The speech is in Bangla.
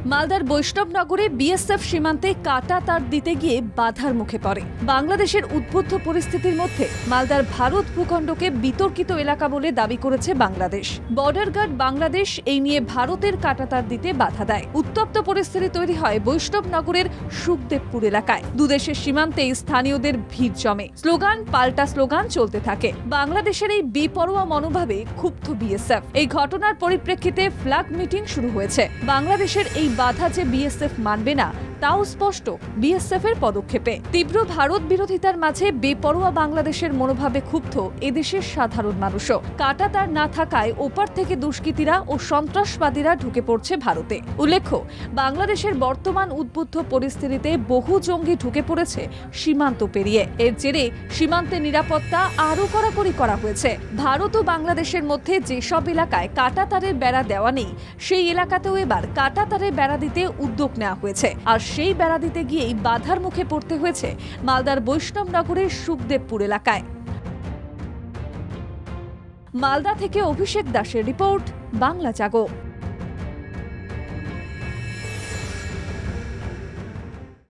মালদার বৈষ্ণবনগরে বিএসএফ সীমান্তে কাটা তার দিতে গিয়ে বাধার মুখে পড়ে। বাংলাদেশের উদ্বুদ্ধ পরিস্থিতির মধ্যে মালদার ভারত ভূখণ্ডকে বিতর্কিত এলাকা বলে দাবি করেছে বাংলাদেশ। বর্ডার গার্ড বাংলাদেশ এই নিয়ে ভারতের কাটাতার দিতে বাধা দেয়। উত্তপ্ত পরিস্থিতি তৈরি হয় বৈষ্ণবনগরের সুখদেবপুর এলাকায়। দুদেশের সীমান্তে স্থানীয়দের ভিড় জমে, স্লোগান পাল্টা স্লোগান চলতে থাকে। বাংলাদেশের এই বেপরোয়া মনোভাবে ক্ষুব্ধ বিএসএফ। এই ঘটনার পরিপ্রেক্ষিতে ফ্ল্যাগ মিটিং শুরু হয়েছে। বাংলাদেশের এই বাধা যে বিএসএফ মানবে না তাও স্পষ্ট বিএসএফ এর পদক্ষেপে। তীব্র ভারত বিরোধিতার মাঝে বেপরোয়া বাংলাদেশের মনোভাবে ক্ষুব্ধ এদেশের সাধারণ মানুষও। কাটাতার না থাকায় ওপার থেকে দুষ্কৃতীরা ও সন্ত্রাসবাদীরা ঢুকে পড়ছে ভারতে। উল্লেখ্য, বাংলাদেশের বর্তমান উদ্বুদ্ধ পরিস্থিতিতে বহু জঙ্গি ঢুকে পড়েছে সীমান্ত পেরিয়ে। এর জেরে সীমান্তে নিরাপত্তা আরও কড়াকড়ি করা হয়েছে। ভারত ও বাংলাদেশের মধ্যে যেসব এলাকায় কাটাতারের বেড়া দেওয়া নেই সেই এলাকাতেও এবার কাটাতারের বেড়া দিতে উদ্যোগ নেওয়া হয়েছে। আর সেই বেড়া দিতে গিয়েই বাধার মুখে পড়তে হয়েছে মালদার বৈষ্ণবনগরের সুখদেবপুর এলাকায়। মালদা থেকে অভিষেক দাসের রিপোর্ট, বাংলা জাগো।